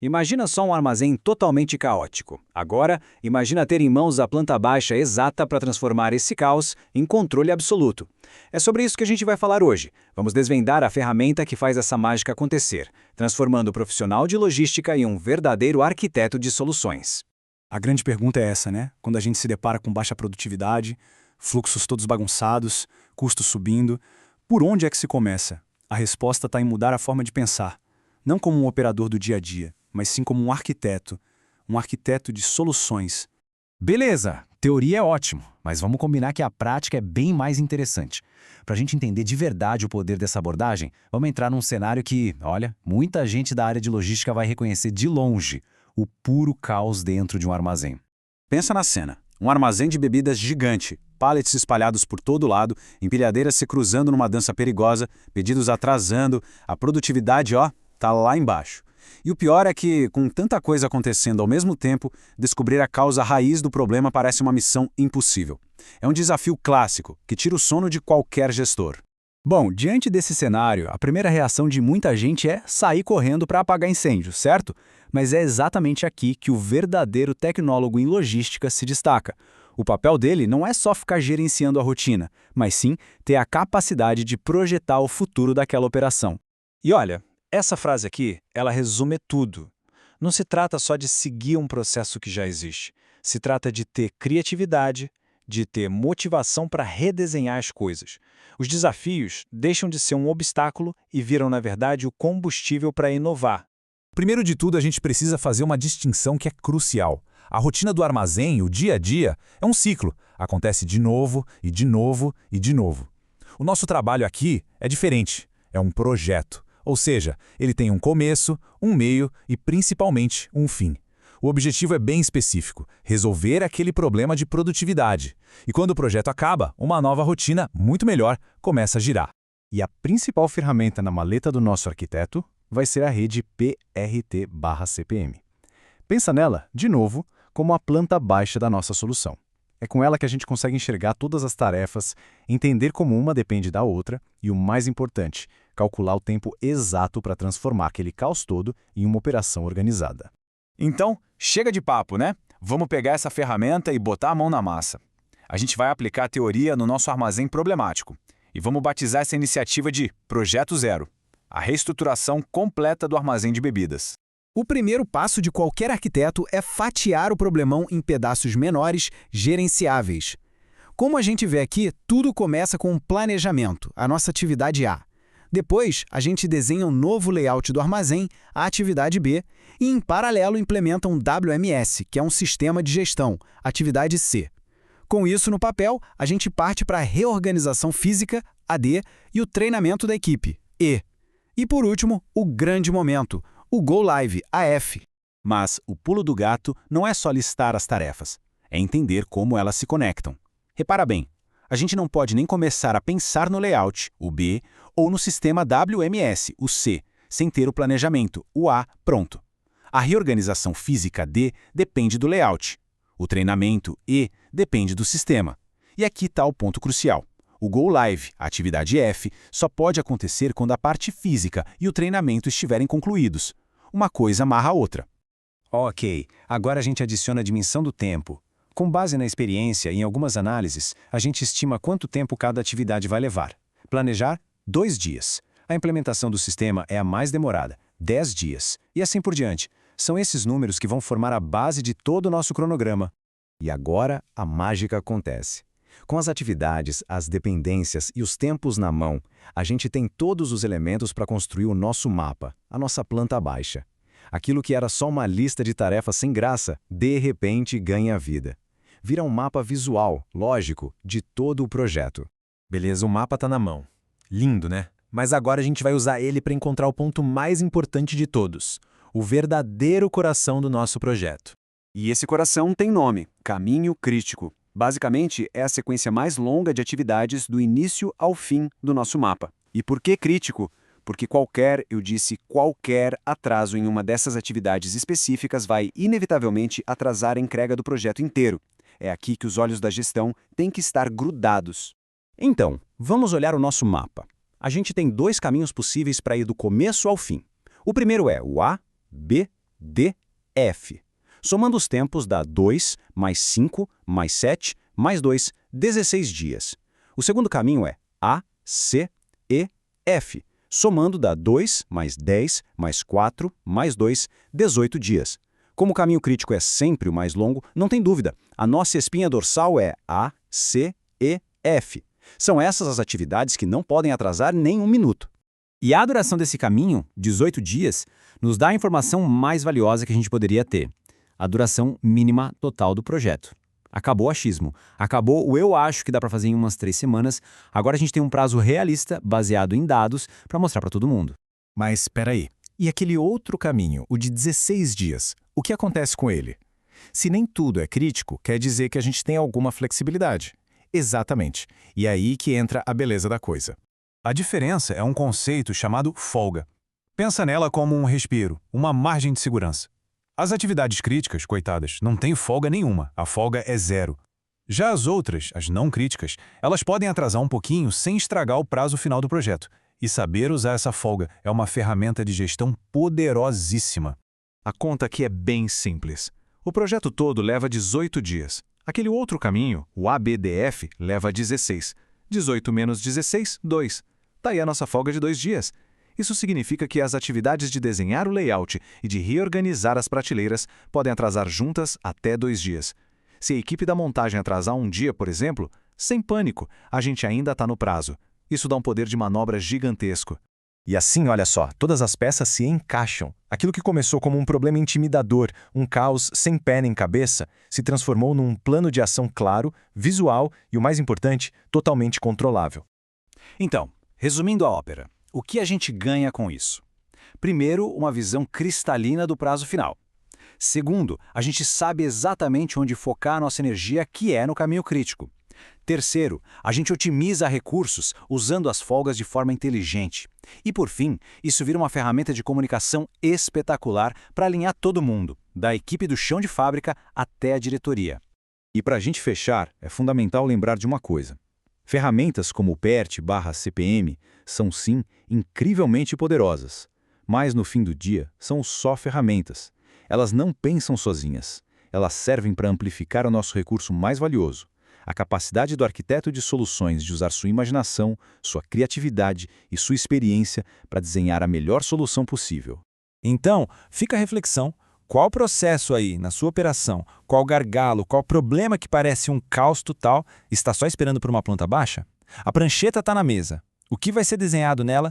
Imagina só um armazém totalmente caótico. Agora, imagina ter em mãos a planta baixa exata para transformar esse caos em controle absoluto. É sobre isso que a gente vai falar hoje. Vamos desvendar a ferramenta que faz essa mágica acontecer, transformando o profissional de logística em um verdadeiro arquiteto de soluções. A grande pergunta é essa, né? Quando a gente se depara com baixa produtividade, fluxos todos bagunçados, custos subindo, por onde é que se começa? A resposta está em mudar a forma de pensar, não como um operador do dia a dia, mas sim como um arquiteto de soluções. Beleza, teoria é ótimo, mas vamos combinar que a prática é bem mais interessante. Para a gente entender de verdade o poder dessa abordagem, vamos entrar num cenário que, olha, muita gente da área de logística vai reconhecer de longe: o puro caos dentro de um armazém. Pensa na cena. Um armazém de bebidas gigante, pallets espalhados por todo lado, empilhadeiras se cruzando numa dança perigosa, pedidos atrasando, a produtividade, tá lá embaixo. E o pior é que, com tanta coisa acontecendo ao mesmo tempo, descobrir a causa raiz do problema parece uma missão impossível. É um desafio clássico, que tira o sono de qualquer gestor. Bom, diante desse cenário, a primeira reação de muita gente é sair correndo para apagar incêndio, certo? Mas é exatamente aqui que o verdadeiro tecnólogo em logística se destaca. O papel dele não é só ficar gerenciando a rotina, mas sim ter a capacidade de projetar o futuro daquela operação. E olha, essa frase aqui, ela resume tudo. Não se trata só de seguir um processo que já existe. Se trata de ter criatividade, de ter motivação para redesenhar as coisas. Os desafios deixam de ser um obstáculo e viram, na verdade, o combustível para inovar. Primeiro de tudo, a gente precisa fazer uma distinção que é crucial. A rotina do armazém, o dia a dia, é um ciclo. Acontece de novo, e de novo, e de novo. O nosso trabalho aqui é diferente. É um projeto. Ou seja, ele tem um começo, um meio e, principalmente, um fim. O objetivo é bem específico: resolver aquele problema de produtividade. E quando o projeto acaba, uma nova rotina, muito melhor, começa a girar. E a principal ferramenta na maleta do nosso arquiteto vai ser a rede PRT/CPM. Pensa nela, de novo, como a planta baixa da nossa solução. É com ela que a gente consegue enxergar todas as tarefas, entender como uma depende da outra e, o mais importante, calcular o tempo exato para transformar aquele caos todo em uma operação organizada. Então, chega de papo, né? Vamos pegar essa ferramenta e botar a mão na massa. A gente vai aplicar a teoria no nosso armazém problemático. E vamos batizar essa iniciativa de Projeto Zero, a reestruturação completa do armazém de bebidas. O primeiro passo de qualquer arquiteto é fatiar o problemão em pedaços menores, gerenciáveis. Como a gente vê aqui, tudo começa com um planejamento, a nossa atividade A. Depois, a gente desenha um novo layout do armazém, a atividade B, e em paralelo implementa um WMS, que é um sistema de gestão, atividade C. Com isso no papel, a gente parte para a reorganização física, a D, e o treinamento da equipe, E. E por último, o grande momento, o Go Live, a F. Mas o pulo do gato não é só listar as tarefas, é entender como elas se conectam. Repara bem, a gente não pode nem começar a pensar no layout, o B, ou no sistema WMS, o C, sem ter o planejamento, o A, pronto. A reorganização física D depende do layout. O treinamento E depende do sistema. E aqui está o ponto crucial. O Go Live, a atividade F, só pode acontecer quando a parte física e o treinamento estiverem concluídos. Uma coisa amarra a outra. Ok, agora a gente adiciona a dimensão do tempo. Com base na experiência e em algumas análises, a gente estima quanto tempo cada atividade vai levar. Planejar, 2 dias. A implementação do sistema é a mais demorada, 10 dias. E assim por diante. São esses números que vão formar a base de todo o nosso cronograma. E agora a mágica acontece. Com as atividades, as dependências e os tempos na mão, a gente tem todos os elementos para construir o nosso mapa, a nossa planta baixa. Aquilo que era só uma lista de tarefas sem graça, de repente ganha vida. Vira um mapa visual, lógico, de todo o projeto. Beleza, o mapa tá na mão. Lindo, né? Mas agora a gente vai usar ele para encontrar o ponto mais importante de todos: o verdadeiro coração do nosso projeto. E esse coração tem nome: caminho crítico. Basicamente, é a sequência mais longa de atividades do início ao fim do nosso mapa. E por que crítico? Porque qualquer atraso em uma dessas atividades específicas vai, inevitavelmente, atrasar a entrega do projeto inteiro. É aqui que os olhos da gestão têm que estar grudados. Então, vamos olhar o nosso mapa. A gente tem 2 caminhos possíveis para ir do começo ao fim. O primeiro é o A, B DF. Somando os tempos dá 2 mais 5 mais 7 mais 2, 16 dias. O segundo caminho é ACEF. Somando dá 2 mais 10 mais 4 mais 2, 18 dias. Como o caminho crítico é sempre o mais longo, não tem dúvida, a nossa espinha dorsal é ACEF. São essas as atividades que não podem atrasar nem um minuto. E a duração desse caminho, 18 dias, nos dá a informação mais valiosa que a gente poderia ter: a duração mínima total do projeto. Acabou o achismo, acabou o eu acho que dá para fazer em umas 3 semanas, agora a gente tem um prazo realista, baseado em dados, para mostrar para todo mundo. Mas espera aí, e aquele outro caminho, o de 16 dias, o que acontece com ele? Se nem tudo é crítico, quer dizer que a gente tem alguma flexibilidade. Exatamente, e é aí que entra a beleza da coisa. A diferença é um conceito chamado folga. Pensa nela como um respiro, uma margem de segurança. As atividades críticas, coitadas, não têm folga nenhuma, a folga é zero. Já as outras, as não críticas, elas podem atrasar um pouquinho sem estragar o prazo final do projeto. E saber usar essa folga é uma ferramenta de gestão poderosíssima. A conta aqui é bem simples. O projeto todo leva 18 dias. Aquele outro caminho, o ABDF, leva 16. 18 menos 16, 2. Tá aí a nossa folga de 2 dias. Isso significa que as atividades de desenhar o layout e de reorganizar as prateleiras podem atrasar juntas até 2 dias. Se a equipe da montagem atrasar um dia, por exemplo, sem pânico, a gente ainda está no prazo. Isso dá um poder de manobra gigantesco. E assim, olha só, todas as peças se encaixam. Aquilo que começou como um problema intimidador, um caos sem pé nem cabeça, se transformou num plano de ação claro, visual e, o mais importante, totalmente controlável. Então, resumindo a ópera, o que a gente ganha com isso? Primeiro, uma visão cristalina do prazo final. Segundo, a gente sabe exatamente onde focar a nossa energia, que é no caminho crítico. Terceiro, a gente otimiza recursos usando as folgas de forma inteligente. E por fim, isso vira uma ferramenta de comunicação espetacular para alinhar todo mundo, da equipe do chão de fábrica até a diretoria. E para a gente fechar, é fundamental lembrar de uma coisa. Ferramentas como o PERT/CPM são sim incrivelmente poderosas, mas no fim do dia são só ferramentas. Elas não pensam sozinhas. Elas servem para amplificar o nosso recurso mais valioso, a capacidade do arquiteto de soluções de usar sua imaginação, sua criatividade e sua experiência para desenhar a melhor solução possível. Então, fica a reflexão. Qual processo aí, na sua operação, qual gargalo, qual problema que parece um caos total, está só esperando por uma planta baixa? A prancheta está na mesa. O que vai ser desenhado nela